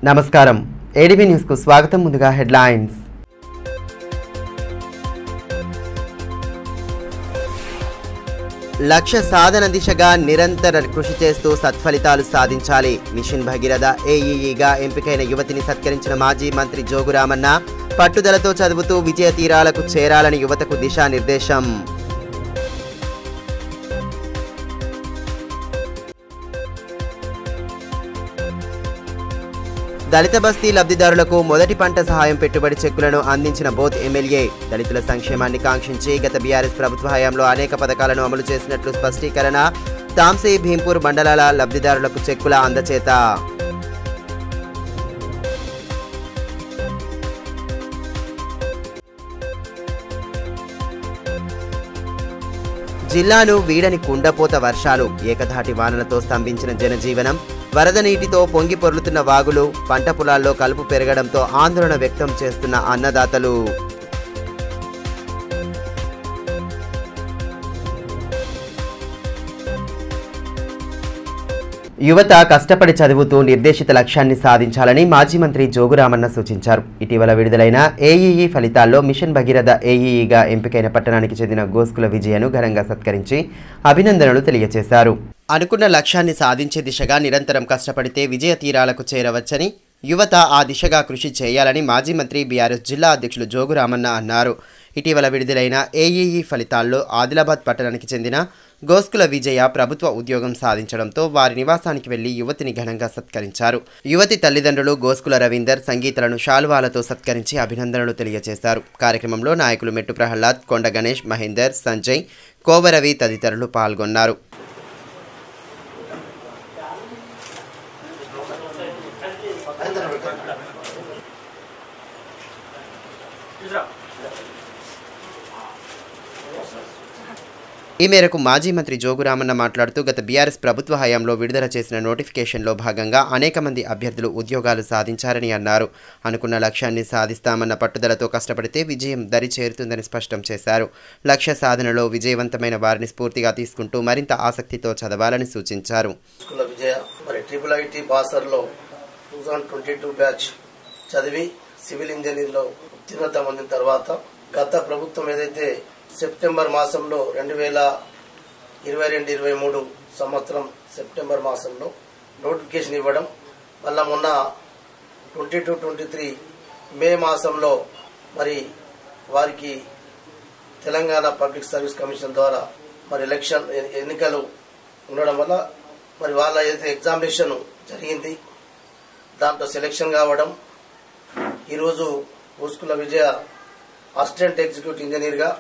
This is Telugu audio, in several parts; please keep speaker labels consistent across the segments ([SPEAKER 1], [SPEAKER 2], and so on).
[SPEAKER 1] నమస్కారం ఏడీబీ న్యూస్ కు స్వాగతం. ముందుగా హెడ్లైన్స్. లక్ష్య సాధన దిశగా నిరంతర కృషి చేస్తూ సత్ఫలితాలు సాధించాలి. మిషన్ భగీరథ ఏఈఈగా ఎంపికైన యువతిని సత్కరించిన మాజీ మంత్రి జోగురామన్న పట్టుదలతో చదువుతూ విజయ తీరాలకు చేరాలని యువతకు దిశానిర్దేశం. దళిత బస్తీ లబ్ధిదారులకు మొదటి పంట సహాయం పెట్టుబడి చెక్కులను అందించిన బోత్ ఎమ్మెల్యే. దళితుల సంక్షేమాన్ని కాంక్షించి గత బీఆర్ఎస్ ప్రభుత్వ హయాంలో అనేక పథకాలను అమలు చేసినట్లు స్పష్టీకరణ. తాంసీ భీంపూర్ మండలాల లబ్ధిదారులకు చెక్కుల అందచేత. జిల్లాను వీడని కుండపోత వర్షాలు, ఏకధాటి వానలతో స్తంభించిన జనజీవనం. వరద నీటితో పొంగి పొర్లుతున్న వాగులు, పంట పొలాల్లో కలుపు పెరగడంతో ఆందోళన వ్యక్తం చేస్తున్న అన్నదాతలు. యువత కష్టపడి చదువుతూ నిర్దేశిత లక్ష్యాన్ని సాధించాలని మాజీ మంత్రి జోగురామన్న సూచించారు. ఇటీవల విడుదలైన ఏఈఈ ఫలితాల్లో మిషన్ భగీరథ ఏఈఈగా ఎంపికైన పట్టణానికి చెందిన గోస్కుల విజయను ఘనంగా సత్కరించి అభినందనలు తెలియజేశారు. అనుకున్న లక్ష్యాన్ని సాధించే దిశగా నిరంతరం కష్టపడితే విజయ తీరాలకు చేరవచ్చని, యువత ఆ దిశగా కృషి చేయాలని మాజీ మంత్రి బీఆర్ఎస్ జిల్లా అధ్యక్షులు జోగురామన్న అన్నారు. ఇటీవల విడుదలైన ఏఈఈ ఫలితాల్లో ఆదిలాబాద్ పట్టణానికి చెందిన గోస్కుల విజయ ప్రభుత్వ ఉద్యోగం సాధించడంతో వారి నివాసానికి వెళ్లి యువతిని ఘనంగా సత్కరించారు. యువతి తల్లిదండ్రులు గోస్కుల రవీందర్ సంగీతలను శాలువాలతో సత్కరించి అభినందనలు తెలియజేశారు. కార్యక్రమంలో నాయకులు మెట్టు ప్రహ్లాద్, కొండ గణేష్, మహేందర్, సంజయ్, కోవరవి తదితరులు పాల్గొన్నారు. ఈ మేరకు మాజీ మంత్రి జోగురామన్న మాట్లాడుతూ గత బీఆర్ఎస్ ప్రభుత్వ హయాంలో విడుదల చేసిన నోటిఫికేషన్లో భాగంగా అనేక మంది అభ్యర్థులు ఉద్యోగాలు సాధించారని అన్నారు. అనుకున్న లక్ష్యాన్ని సాధిస్తామన్న పట్టుదలతో కష్టపడితే విజయం దరి చేరుతుందని స్పష్టం చేశారు. లక్ష్య సాధనలో విజయవంతమైన వారిని స్ఫూర్తిగా తీసుకుంటూ మరింత ఆసక్తితో చదవాలని సూచించారు.
[SPEAKER 2] చదివి సివిల్ ఇంజనీర్లో ఉత్తీర్ణత పొందిన తర్వాత గత ప్రభుత్వం ఏదైతే సెప్టెంబర్ మాసంలో 2022-23 సంవత్సరం సెప్టెంబర్ మాసంలో నోటిఫికేషన్ ఇవ్వడం, మళ్ళా మొన్న 22-23 మే మాసంలో మరి వారికి తెలంగాణ పబ్లిక్ సర్వీస్ కమిషన్ ద్వారా మరి ఎన్నికలు ఉండడం వల్ల మరి వాళ్ళ ఏదైతే ఎగ్జామినేషన్ జరిగింది దాంట్లో సెలెక్షన్ కావడం, ఈరోజు గోస్కుల విజయ అసిస్టెంట్ ఎగ్జిక్యూటివ్ ఇంజనీర్గా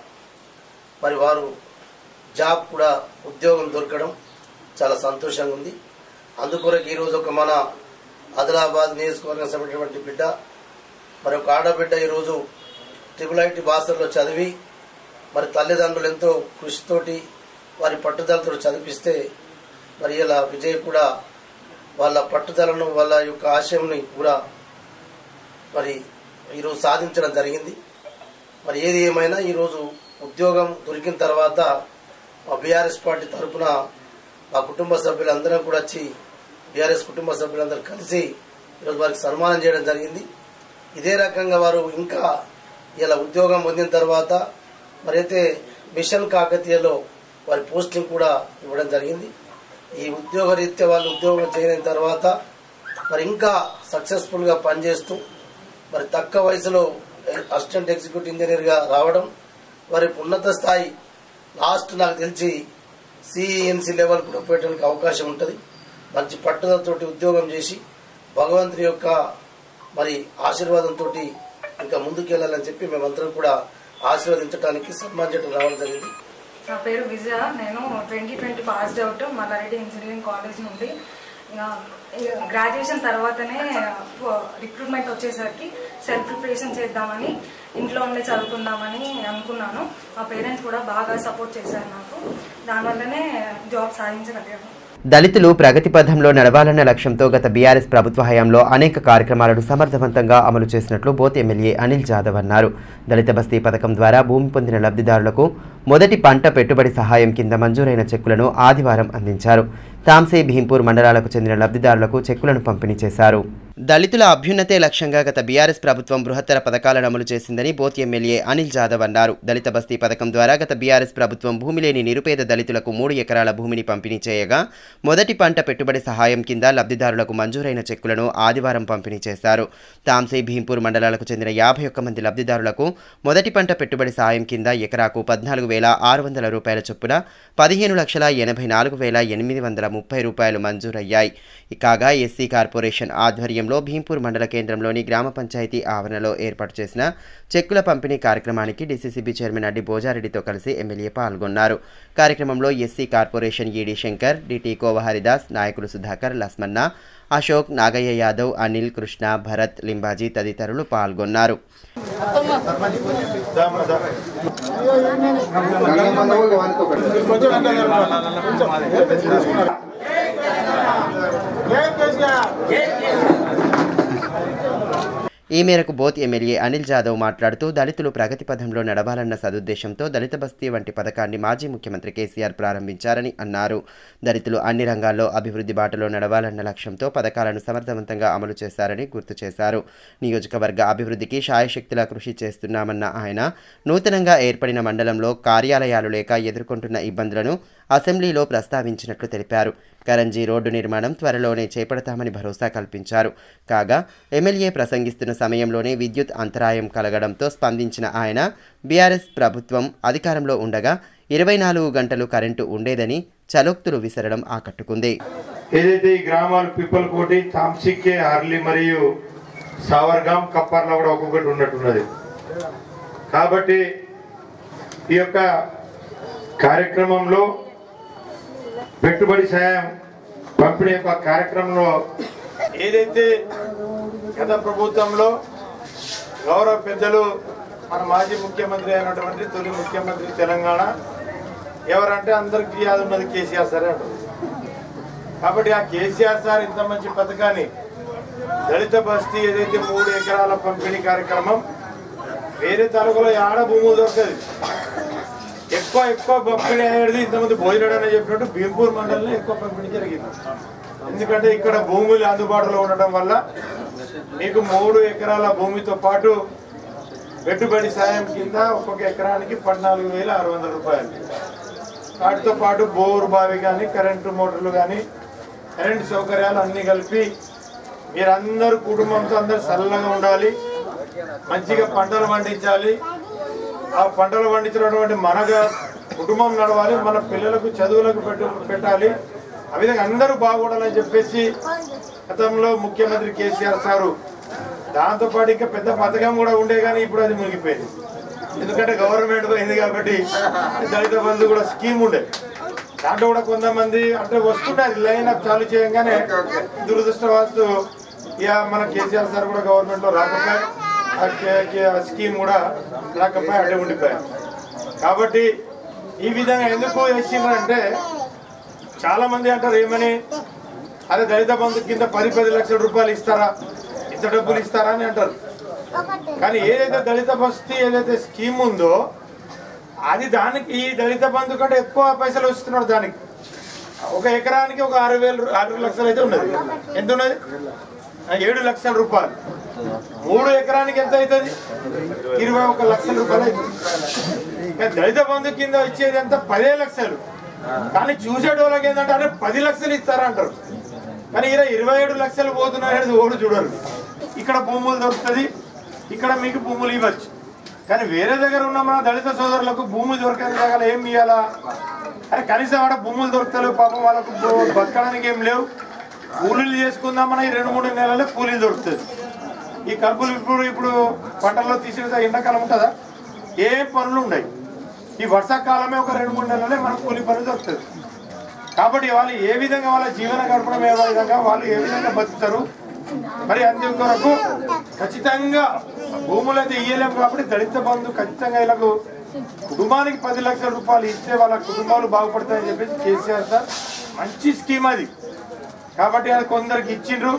[SPEAKER 2] మరి వారు జాబ్ కూడా ఉద్యోగం దొరకడం చాలా సంతోషంగా ఉంది. అందుకొరకు ఈరోజు ఒక మన ఆదిలాబాద్ నియోజకవర్గం సంబంధించినటువంటి బిడ్డ, మరి ఒక ఆడబిడ్డ ఈరోజు IIIT బాసర్లో చదివి మరి తల్లిదండ్రులు ఎంతో కృషితోటి వారి పట్టుదలతో చదివిస్తే మరి ఇలా విజయ్ కూడా వాళ్ళ పట్టుదలను వాళ్ళ యొక్క ఆశయంని కూడా మరి ఈరోజు సాధించడం జరిగింది. మరి ఏది ఏమైనా ఈరోజు ఉద్యోగం దొరికిన తర్వాత మా బీఆర్ఎస్ పార్టీ తరఫున మా కుటుంబ సభ్యులందరం కూడా వచ్చి బీఆర్ఎస్ కుటుంబ సభ్యులందరూ కలిసి ఈరోజు వారికి సన్మానం చేయడం జరిగింది. ఇదే రకంగా వారు ఇంకా ఇలా ఉద్యోగం పొందిన తర్వాత మరి అయితే మిషన్ కాకతీయలో వారి పోస్టింగ్ కూడా ఇవ్వడం జరిగింది. ఈ ఉద్యోగ రీత్యా వాళ్ళు ఉద్యోగం చేయని తర్వాత మరి ఇంకా సక్సెస్ఫుల్ గా పనిచేస్తూ మరి తక్కువ వయసులో అసిస్టెంట్ ఎగ్జిక్యూటివ్ ఇంజనీర్ గా రావడం, వారి ఉన్నత స్థాయి లాస్ట్ నాకు తెలిసి సిఎన్సి లెవెల్ కూడా పోయడానికి అవకాశం ఉంటుంది. మంచి పట్టుదలతోటి ఉద్యోగం చేసి భగవంతుని యొక్క మరి ఆశీర్వాదంతో ఇంకా ముందుకెళ్లాలని చెప్పి మేమందరం కూడా ఆశీర్వదించడానికి సన్మానించడం రావడం జరిగింది.
[SPEAKER 3] నా పేరు విజయ. నేను 2020 passed out Malla Reddy engineering college నుండి. గ్రాడ్యుయేషన్ తర్వాతనే రిక్రూట్మెంట్ వచ్చేసరికి సెల్ఫ్ ప్రిపరేషన్ చేద్దామని ఇంట్లో ఉండి చదువుకుందామని అనుకున్నాను. మా పేరెంట్స్ కూడా బాగా సపోర్ట్ చేశారు నాకు. దానివల్లనే జాబ్ సాధించగలిగాను.
[SPEAKER 1] దళితులు ప్రగతి పథంలో నడవాలన్న లక్ష్యంతో గత బీఆర్ఎస్ ప్రభుత్వ హయాంలో అనేక కార్యక్రమాలను సమర్థవంతంగా అమలు చేసినట్లు బోత్ ఎమ్మెల్యే అనిల్ జాదవ్ అన్నారు. దళిత బస్తీ పథకం ద్వారా భూమి పొందిన లబ్ధిదారులకు మొదటి పంట పెట్టుబడి సహాయం కింద మంజూరైన చెక్కులను ఆదివారం అందించారు. తాంసీ భీంపూర్ మండలాలకు చెందిన లబ్ధిదారులకు చెక్కులను పంపిణీ చేశారు. దళితుల అభ్యున్నతే లక్ష్యంగా గత బీఆర్ఎస్ ప్రభుత్వం బృహత్తర పథకాలను అమలు చేసిందని బోత్ ఎమ్మెల్యే అనిల్ జాదవ్ అన్నారు. దళిత బస్తీ పథకం ద్వారా గత బీఆర్ఎస్ ప్రభుత్వం భూమి లేని నిరుపేద దళితులకు 3 ఎకరాల భూమిని పంపిణీ చేయగా మొదటి పంట పెట్టుబడి సహాయం కింద లబ్ధిదారులకు మంజూరైన చెక్కులను ఆదివారం పంపిణీ చేశారు. తాంసీ, భీంపూర్ మండలాలకు చెందిన 51 మంది లబ్ధిదారులకు మొదటి పంట పెట్టుబడి సహాయం కింద ఎకరాకు 14,600 రూపాయల చొప్పున 15,84,830 రూపాయలు మంజూరయ్యాయి. కాగా ఎస్సీ కార్పొరేషన్ ఆధ్వర్యంలో భీంపూర్ మండల కేంద్రంలోని గ్రామ పంచాయతీ ఆవరణలో ఏర్పాటు చేసిన చెక్కుల పంపిణీ కార్యక్రమానికి డీసీసీబీ చైర్మన్ అడ్డి భోజారెడ్డితో కలిసి ఎమ్మెల్యే పాల్గొన్నారు. కార్యక్రమంలో SC corporation ED Shankar, DT Kova Haridas, నాయకులు సుధాకర్, లస్మన్న, అశోక్, నాగయ్య యాదవ్, అనిల్, కృష్ణ, భరత్, లింబాజీ తదితరులు పాల్గొన్నారు. ఈ మేరకు బోత్ ఎమ్మెల్యే అనిల్ జాదవ్ మాట్లాడుతూ దళితులు ప్రగతి పథంలో నడవాలన్న సదుద్దేశంతో దళిత బస్తీ వంటి పథకాన్ని మాజీ ముఖ్యమంత్రి కేసీఆర్ ప్రారంభించారని అన్నారు. దళితులు అన్ని రంగాల్లో అభివృద్ధి బాటలో నడవాలన్న లక్ష్యంతో పథకాలను సమర్థవంతంగా అమలు చేశారని గుర్తు చేశారు. నియోజకవర్గ అభివృద్ధికి శాయశక్తిలా కృషి చేస్తున్నామన్న ఆయన నూతనంగా ఏర్పడిన మండలంలో కార్యాలయాలు లేక ఎదుర్కొంటున్న ఇబ్బందులను అసెంబ్లీలో ప్రస్తావించినట్లు తెలిపారు. కరంజీ రోడ్డు నిర్మాణం త్వరలోనే చేపడతామని భరోసా కల్పించారు. కాగా ఎమ్మెల్యే ప్రసంగిస్తున్న సమయంలోనే విద్యుత్ అంతరాయం కలగడంతో స్పందించిన ఆయన బీఆర్ఎస్ ప్రభుత్వం అధికారంలో ఉండగా 24 గంటలు కరెంటు ఉండేదని చలోక్తులు విసరడం ఆకట్టుకుంది.
[SPEAKER 4] ఏదైతే ఈ గ్రామాలు పిప్పలకోటి, తాంసిక్కే, ఆర్లి మరియు సావర్గాం, కప్పర్లో కూడా ఒక్కొక్కటి ఉన్నట్టున్నది. కాబట్టి ఈ యొక్క కార్యక్రమంలో పెట్టుబడి సాయం పంపిణీ యొక్క కార్యక్రమంలో ఏదైతే గత ప్రభుత్వంలో గౌరవ పెద్దలు మన మాజీ ముఖ్యమంత్రి అయినటువంటి తొలి ముఖ్యమంత్రి తెలంగాణ ఎవరంటే అందరికీ యాద ఉన్నది కేసీఆర్ సార్ అంటారు. కాబట్టి ఆ కేసీఆర్ సార్ ఇంత మంచి పథకాన్ని దళిత బస్తీ ఏదైతే 3 ఎకరాల పంపిణీ కార్యక్రమం వేరే తాలూకులో ఆడ భూములు దొరకదు. ఎక్కువ పంపిణీ అయ్యేది ఇంతమంది భోజనాడు అని చెప్పినట్టు భీంపూర్ మండలంలో ఎక్కువ పంపిణీ జరిగింది. ఎందుకంటే ఇక్కడ భూములు అందుబాటులో ఉండటం వల్ల మీకు 3 ఎకరాల భూమితో పాటు పెట్టుబడి సాయం కింద ఒక్కొక్క ఎకరానికి 14,600 రూపాయలు. వాటితో పాటు బోరు బావి కానీ, కరెంటు మోటార్లు కానీ, కరెంటు సౌకర్యాలు అన్నీ కలిపి మీరందరూ కుటుంబంతో అందరూ చల్లగా ఉండాలి, మంచిగా పంటలు పండించాలి. ఆ పంటలు పండించినటువంటి మన కుటుంబం నడవాలి, మన పిల్లలకు చదువులకు పెట్టాలి, ఆ విధంగా అందరూ బాగుండాలని చెప్పేసి గతంలో ముఖ్యమంత్రి కేసీఆర్ సారు దాంతోపాటు ఇంకా పెద్ద పథకం కూడా ఉండే కానీ ఇప్పుడు అది మునిగిపోయింది. ఎందుకంటే గవర్నమెంట్ పోయింది కాబట్టి దళిత బంధు కూడా స్కీమ్ ఉండే, దాంట్లో కూడా కొంతమంది అంటే వస్తుండే లైన్ అప్ చాలు చేయగానే దురదృష్టవస్తు ఇక మన కేసీఆర్ సార్ కూడా గవర్నమెంట్లో రాకపోయి ఆ స్కీమ్ కూడా రాకపోయి అడ్డే ఉండిపోయారు. కాబట్టి ఈ విధంగా ఎందుకు వేసిందంటే చాలా మంది అంటారు ఏమని, అరే దళిత బంధు కింద 10 లక్షల రూపాయలు ఇస్తారా, ఇంత డబ్బులు ఇస్తారా అని అంటారు. కానీ ఏదైతే దళిత బస్తీ ఏదైతే స్కీమ్ ఉందో అది దానికి ఈ దళిత బంధు కంటే ఎక్కువ పైసలు వస్తున్నాడు. దానికి ఒక ఎకరానికి ఒక 6 లక్షలు అయితే ఉన్నది. ఎంత ఉన్నది? 7 లక్షల రూపాయలు. 3 ఎకరానికి ఎంత అవుతుంది? 21 లక్షల రూపాయలు అవుతుంది. కానీ దళిత బంధు కింద వచ్చేది ఎంత? 10 లక్షలు. కానీ చూసేటోళ్ళకి ఏంటంటే అంటే 10 లక్షలు ఇస్తారా అంటారు. కానీ ఇలా 27 లక్షలు పోతున్నారనేది ఓడు చూడరు. ఇక్కడ భూములు దొరుకుతుంది, ఇక్కడ మీకు భూములు ఇవ్వచ్చు. కానీ వేరే దగ్గర ఉన్న మన దళిత సోదరులకు భూములు దొరకని దగ్గర ఏం ఇవ్వాలా? అరే కనీసం ఆడ భూములు దొరుకుతలేవు, పాపం వాళ్ళకు బతకడానికి ఏం లేవు, కూలీలు చేసుకుందామన్న ఈ 2-3 నెలలే కూలీలు దొరుకుతుంది. ఈ కలుపులు ఇప్పుడు పంటల్లో తీసిన ఎండాకాలం ఉంటుందా? ఏం పనులు ఉన్నాయి. ఈ వర్షాకాలమే ఒక 2-3 నెలలే మనకు కూలి పనులు దొరుకుతుంది. కాబట్టి వాళ్ళు ఏ విధంగా వాళ్ళ జీవన గడపడం ఏ విధంగా వాళ్ళు ఏ విధంగా బతుకుతారు, మరి అందుకొరకు ఖచ్చితంగా భూములు అయితే ఇయ్యలేము. కాబట్టి దళిత బంధు ఖచ్చితంగా వీళ్ళకు కుటుంబానికి 10 లక్షల రూపాయలు ఇస్తే వాళ్ళ కుటుంబాలు బాగుపడతాయని చెప్పేసి కేసీఆర్ సార్ మంచి స్కీమ్ అది. కాబట్టి అది కొందరికి ఇచ్చిండ్రు,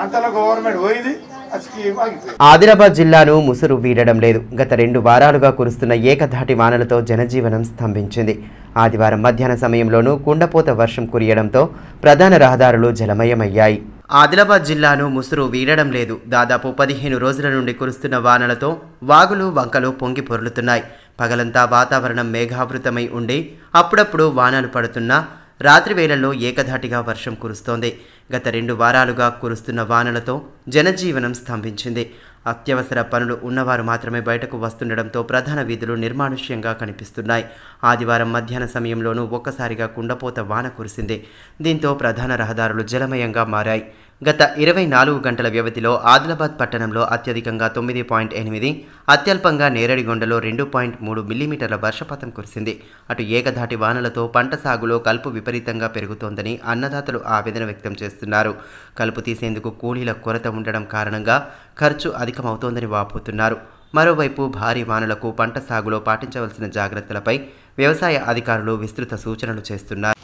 [SPEAKER 4] అంతలో గవర్నమెంట్ పోయింది, ఆ స్కీమ్ ఆగిపోయింది.
[SPEAKER 1] ఆదిలాబాద్ జిల్లాను ముసురు వీడడం లేదు. గత 2 వారాలుగా కురుస్తున్న ఏకధాటి వానలతో జనజీవనం స్తంభించింది. ఆదివారం మధ్యాహ్న సమయంలోనూ కుండపోత వర్షం కురియడంతో ప్రధాన రహదారులు జలమయమయ్యాయి. ఆదిలాబాద్ జిల్లాను ముసురు వీడడం లేదు. దాదాపు 15 రోజుల నుండి కురుస్తున్న వానలతో వాగులు వంకలు పొంగి పొర్లుతున్నాయి. పగలంతా వాతావరణం మేఘావృతమై ఉండి అప్పుడప్పుడు వానలు పడుతున్నా రాత్రి వేళల్లో ఏకధాటిగా వర్షం కురుస్తోంది. గత 2 వారాలుగా కురుస్తున్న వానలతో జనజీవనం స్తంభించింది. అత్యవసర పనులు ఉన్నవారు మాత్రమే బయటకు వస్తుండడంతో ప్రధాన వీధులు నిర్మానుష్యంగా కనిపిస్తున్నాయి. ఆదివారం మధ్యాహ్న సమయంలోనూ ఒక్కసారిగా కుండపోత వాన కురిసింది. దీంతో ప్రధాన రహదారులు జలమయంగా మారాయి. గత 24 గంటల వ్యవధిలో ఆదిలాబాద్ పట్టణంలో అత్యధికంగా 9.8, అత్యల్పంగా నేరడిగొండలో 2.3 మిల్లీమీటర్ల వర్షపాతం కురిసింది. అటు ఏకధాటి వానలతో పంట సాగులో కలుపు విపరీతంగా పెరుగుతోందని అన్నదాతలు ఆవేదన వ్యక్తం చేస్తున్నారు. కలుపు తీసేందుకు కూలీల కొరత ఉండడం కారణంగా ఖర్చు అధికమవుతోందని వాపోతున్నారు. మరోవైపు భారీ వానలకు పంట సాగులో పాటించవలసిన జాగ్రత్తలపై వ్యవసాయ అధికారులు విస్తృత సూచనలు చేస్తున్నారు.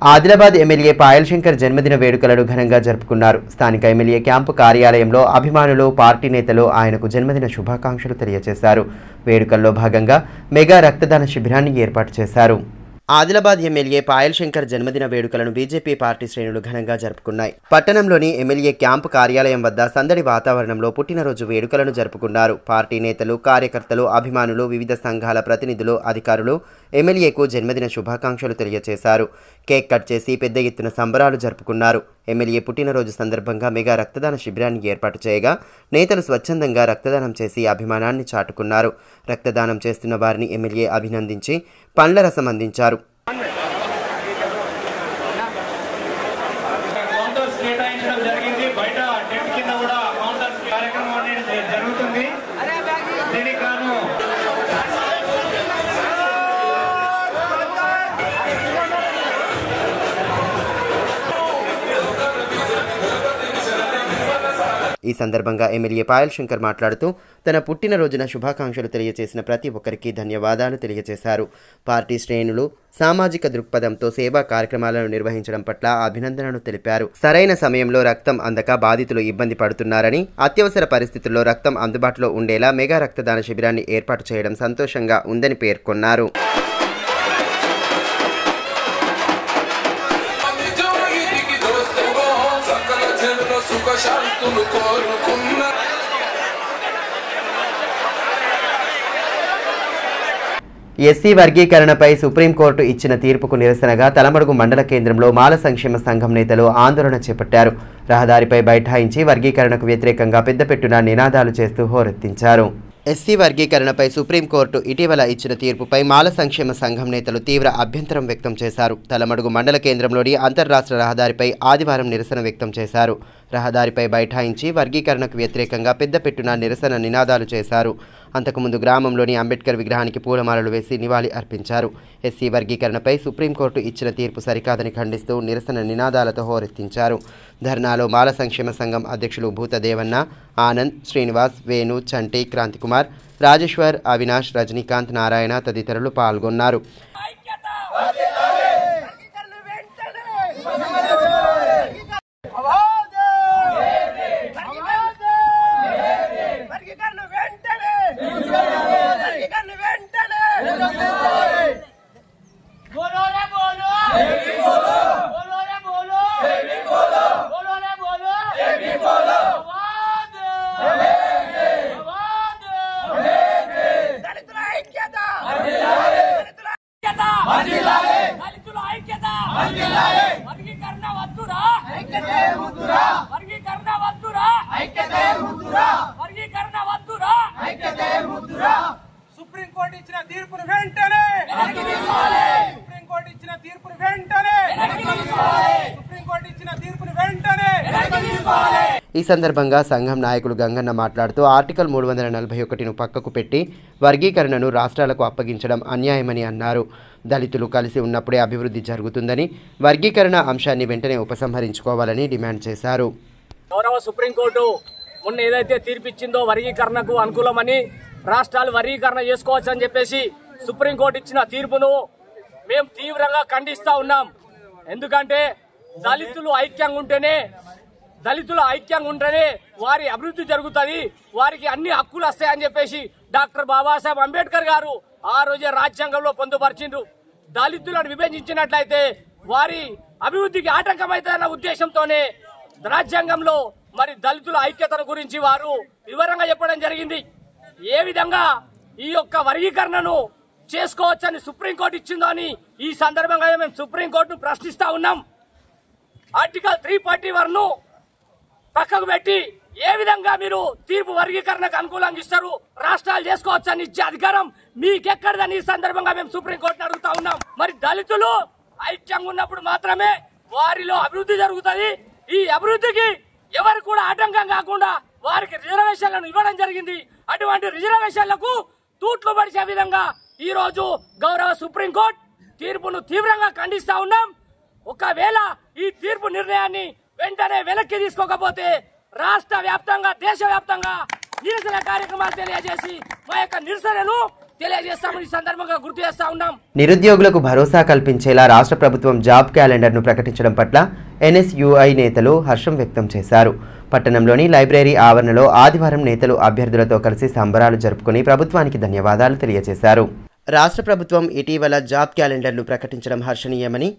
[SPEAKER 1] ఆదిలాబాద్ ఎమ్మెల్యే పాయల్ శంకర్ జన్మదిన వేడుకలను ఘనంగా జరుపుకున్నారు. స్థానిక ఎమ్మెల్యే క్యాంపు కార్యాలయంలో అభిమానులు, పార్టీ నేతలు ఆయనకు జన్మదిన శుభాకాంక్షలు తెలియజేశారు. వేడుకల్లో భాగంగా మెగా రక్తదాన శిబిరాన్ని ఏర్పాటు చేశారు. ఆదిలాబాద్ ఎమ్మెల్యే పాయల్ శంకర్ జన్మదిన వేడుకలను బీజేపీ పార్టీ శ్రేణులు ఘనంగా జరుపుకున్నాయి. పట్టణంలోని ఎమ్మెల్యే క్యాంపు కార్యాలయం వద్ద సందడి వాతావరణంలో పుట్టినరోజు వేడుకలను జరుపుకున్నారు. పార్టీ నేతలు, కార్యకర్తలు, అభిమానులు, వివిధ సంఘాల ప్రతినిధులు, అధికారులు ఎమ్మెల్యేకు జన్మదిన శుభాకాంక్షలు తెలియజేశారు. కేక్ కట్ చేసి పెద్ద ఎత్తున సంబరాలు జరుపుకున్నారు. ఎమ్మెల్యే పుట్టినరోజు సందర్భంగా మెగా రక్తదాన శిబిరాన్ని ఏర్పాటు చేయగా నేతలు స్వచ్ఛందంగా రక్తదానం చేసి అభిమానాన్ని చాటుకున్నారు. రక్తదానం చేస్తున్న వారిని ఎమ్మెల్యే అభినందించి పండ్ల రసం అందించారు. ఈ సందర్భంగా ఎమ్మెల్యే పాయల్ శంకర్ మాట్లాడుతూ తన పుట్టినరోజున శుభాకాంక్షలు తెలియజేసిన ప్రతి ఒక్కరికి ధన్యవాదాలు తెలియజేశారు. పార్టీ శ్రేణులు సామాజిక దృక్పథంతో సేవా కార్యక్రమాలను నిర్వహించడం పట్ల అభినందనలు తెలిపారు. సరైన సమయంలో రక్తం అందక బాధితులు ఇబ్బంది పడుతున్నారని, అత్యవసర పరిస్థితుల్లో రక్తం అందుబాటులో ఉండేలా మెగా రక్తదాన శిబిరాన్ని ఏర్పాటు చేయడం సంతోషంగా ఉందని పేర్కొన్నారు. ఎస్సీ వర్గీకరణపై సుప్రీంకోర్టు ఇచ్చిన తీర్పుకు నిరసనగా తలమడుగు మండల కేంద్రంలో మాల సంక్షేమ సంఘం నేతలు ఆందోళన చేపట్టారు. రహదారిపై బైఠాయించి వర్గీకరణకు వ్యతిరేకంగా పెద్దపెట్టున నినాదాలు చేస్తూ హోరెత్తించారు. ఎస్సీ వర్గీకరణపై సుప్రీంకోర్టు ఇటీవల ఇచ్చిన తీర్పుపై మాల సంక్షేమ సంఘం నేతలు తీవ్ర అభ్యంతరం వ్యక్తం చేశారు. తలమడుగు మండల కేంద్రంలోని అంతర్రాష్ట్ర రహదారిపై ఆదివారం నిరసన వ్యక్తం చేశారు. రహదారిపై బైఠాయించి వర్గీకరణకు వ్యతిరేకంగా పెద్దపెట్టున నిరసన నినాదాలు చేశారు. అంతకుముందు గ్రామంలోని అంబేద్కర్ విగ్రహానికి పూలమాలలు వేసి నివాళి అర్పించారు. ఎస్సీ వర్గీకరణపై సుప్రీంకోర్టు ఇచ్చిన తీర్పు సరికాదని ఖండిస్తూ నిరసన నినాదాలతో హోరెత్తించారు. ధర్నాలో మాల సంక్షేమ సంఘం అధ్యక్షులు భూతదేవన్న, ఆనంద్, శ్రీనివాస్, వేణు, చంటి, క్రాంతికుమార్, రాజేశ్వర్, అవినాష్, రజనీకాంత్, నారాయణ తదితరులు పాల్గొన్నారు. ఈ సందర్భంగా సంఘం నాయకుడు గంగన్న మాట్లాడుతూ ఆర్టికల్ 341ను పక్కకు పెట్టి వర్గీకరణను రాష్ట్రాలకు అప్పగించడం అన్యాయమని అన్నారు. దళితులు కలిసి ఉన్నప్పుడే అభివృద్ధి జరుగుతుందని, వర్గీకరణ అంశాన్ని వెంటనే ఉపసంహరించుకోవాలని డిమాండ్ చేశారు.
[SPEAKER 5] గౌరవ సుప్రీంకోర్టు మొన్న ఏదైతే తీర్పిచ్చిందో వర్గీకరణకు అనుకూలమని, రాష్ట్రాలు వర్గీకరణ చేసుకోవచ్చు అని చెప్పేసి సుప్రీంకోర్టు ఇచ్చిన తీర్పును మేము తీవ్రంగా ఖండిస్తా ఉన్నాం. ఎందుకంటే దళితులు ఐక్యంగా ఉంటేనే దళితుల ఐక్యంగా ఉంటేనే వారి అభివృద్ధి జరుగుతుంది, వారికి అన్ని హక్కులు వస్తాయని చెప్పేసి డాక్టర్ బాబాసాహెబ్ అంబేద్కర్ గారు ఆ రోజే రాజ్యాంగంలో పొందుపరిచిండ్రు. దళితులను విభజించినట్లయితే వారి అభివృద్ధికి ఆటంకమైతుందన్న ఉద్దేశంతోనే రాజ్యాంగంలో మరి దళితుల ఐక్యతను గురించి వారు వివరంగా చెప్పడం జరిగింది. ఏ విధంగా ఈ యొక్క వర్గీకరణను చేసుకోవచ్చని సుప్రీంకోర్టు ఇచ్చిందో అని ఈ సందర్భంగా మేము సుప్రీంకోర్టును ప్రశ్నిస్తా ఉన్నాం. ఆర్టికల్ 341 పక్కకు పెట్టి ఏ విధంగా మీరు తీర్పు వర్గీకరణకు అనుకూలంగా ఇస్తారు, రాష్ట్రాలు చేసుకోవచ్చని ఇచ్చే అధికారం మీకెక్కడదని ఈ సందర్భంగా మేము సుప్రీంకోర్టును అడుగుతా ఉన్నాం. మరి దళితులు ఐక్యంగా ఉన్నప్పుడు మాత్రమే వారిలో అభివృద్ధి జరుగుతుంది. ఈ అభివృద్ధికి ఎవరు కూడా ఆటంకం కాకుండా వారికి రిజర్వేషన్లను ఇవ్వడం జరిగింది. అటువంటి రిజర్వేషన్లకు తూట్లు పడిచే విధంగా ఈ రోజు గౌరవ సుప్రీంకోర్టు తీర్పును తీవ్రంగా ఖండిస్తా ఉన్నాం. ఒకవేళ ఈ తీర్పు నిర్ణయాన్ని వెంటనే వెనక్కి తీసుకోకపోతే రాష్ట్ర వ్యాప్తంగా దేశవ్యాప్తంగా నిరసన కార్యక్రమాలు తెలియజేసి మా యొక్క నిరసనను తెలియజేస్తామని ఈ సందర్భంగా గుర్తు చేస్తా ఉన్నాం.
[SPEAKER 1] నిరుద్యోగులకు భరోసా కల్పించేలా రాష్ట్ర ప్రభుత్వం జాబ్ క్యాలెండర్ను ప్రకటించడం పట్ల NSUI నేతలు హర్షం వ్యక్తం చేశారు. పట్టణంలోని లైబ్రరీ ఆవరణలో ఆదివారం నేతలు అభ్యర్థులతో కలిసి సంబరాలు జరుపుకుని ప్రభుత్వానికి ధన్యవాదాలు తెలియజేశారు. రాష్ట్ర ప్రభుత్వం ఇటీవల జాబ్ క్యాలెండర్ను ప్రకటించడం హర్షణీయమని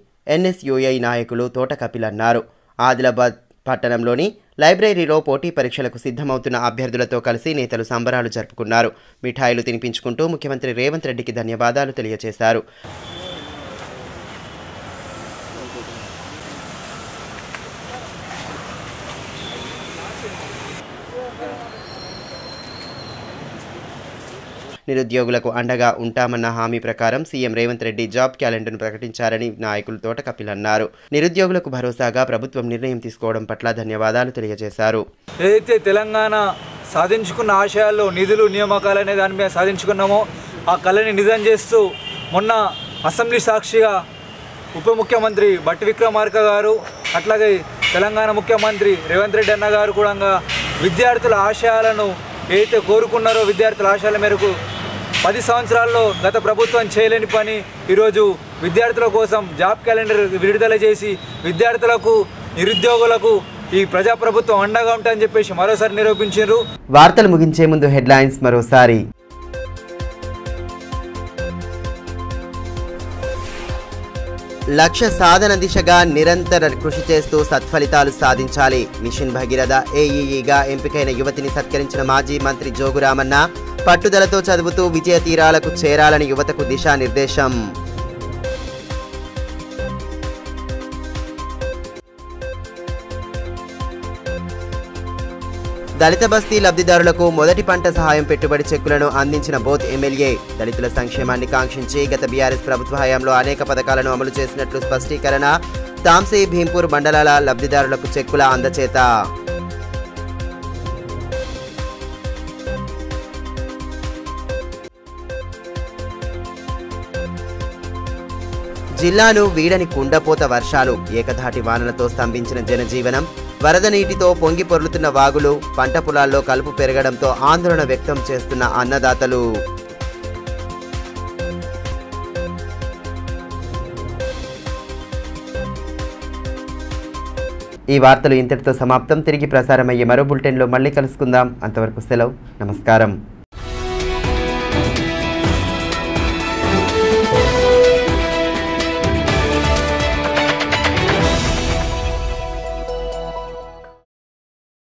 [SPEAKER 1] NSUI నాయకులు తోట కపిల్ అన్నారు. ఆదిలాబాద్ పట్టణంలోని లైబ్రరీలో పోటీ పరీక్షలకు సిద్ధమవుతున్న అభ్యర్థులతో కలిసి నేతలు సంబరాలు జరుపుకున్నారు. మిఠాయిలు తినిపించుకుంటూ ముఖ్యమంత్రి రేవంత్ రెడ్డికి ధన్యవాదాలు తెలియజేశారు. నిరుద్యోగులకు అండగా ఉంటామన్న హామీ ప్రకారం సీఎం రేవంత్ రెడ్డి జాబ్ క్యాలెండర్ను ప్రకటించారని నాయకులు తోట కపిల్ అన్నారు. నిరుద్యోగులకు భరోసాగా ప్రభుత్వం నిర్ణయం తీసుకోవడం పట్ల ధన్యవాదాలు తెలియజేశారు.
[SPEAKER 6] ఏదైతే తెలంగాణ సాధించుకున్న ఆశయాల్లో నిధులు నియామకాలు అనే దాని మీద సాధించుకున్నామో ఆ కళని నిజం చేస్తూ మొన్న అసెంబ్లీ సాక్షిగా ఉప ముఖ్యమంత్రి బట్టి విక్రమార్క గారు అట్లాగే తెలంగాణ ముఖ్యమంత్రి రేవంత్ రెడ్డి అన్న గారు కూడా విద్యార్థుల ఆశయాలను ఏదైతే కోరుకున్నారో విద్యార్థుల ఆశయాల మేరకు 10 సంవత్సరాల్లో గత ప్రభుత్వం చేయలేని పని ఈరోజు విద్యార్థుల కోసం జాబ్ క్యాలెండర్ విడుదల చేసి విద్యార్థులకు నిరుద్యోగులకు ఈ ప్రజాప్రభుత్వం అండగా ఉంటుందని చెప్పేసి మరోసారి నిరూపించారు.
[SPEAKER 1] వార్తలు ముగించే ముందు హెడ్లైన్స్ మరోసారి. లక్ష్య సాధన దిశగా నిరంతర కృషి చేస్తూ సత్ఫలితాలు సాధించాలి. మిషన్ భగీరథ AEEగా ఎంపికైన యువతిని సత్కరించిన మాజీ మంత్రి జోగురామన్న పట్టుదలతో చదువుతూ విజయ తీరాలకు చేరాలని యువతకు దిశానిర్దేశం. దళిత బస్తీ లబ్ధిదారులకు మొదటి పంట సహాయం పెట్టుబడి చెక్కులను అందించిన బోత్ ఎమ్మెల్యే. దళితుల సంక్షేమాన్ని కాంక్షించి గత బీఆర్ఎస్ ప్రభుత్వ హయాంలో అనేక పథకాలను అమలు చేసినట్లు స్పష్టీకరణ. తాంసీ భీంపూర్ మండలాల లబ్ధిదారులకు చెక్కుల అందచేత. జిల్లాను వీడని కుండపోత వర్షాలు, ఏకధాటి వానలతో స్తంభించిన జనజీవనం. వరద నీటితో పొంగి పొర్లుతున్న వాగులు, పంట పొలాల్లో కలుపు పెరగడంతో ఆందోళన వ్యక్తం చేస్తున్న అన్నదాతలు. ఈ వార్తలు ఇంతటితో సమాప్తం. తిరిగి ప్రసారమయ్యే మరో బులెటిన్లో మళ్ళీ కలుసుకుందాం. అంతవరకు సెలవు. నమస్కారం.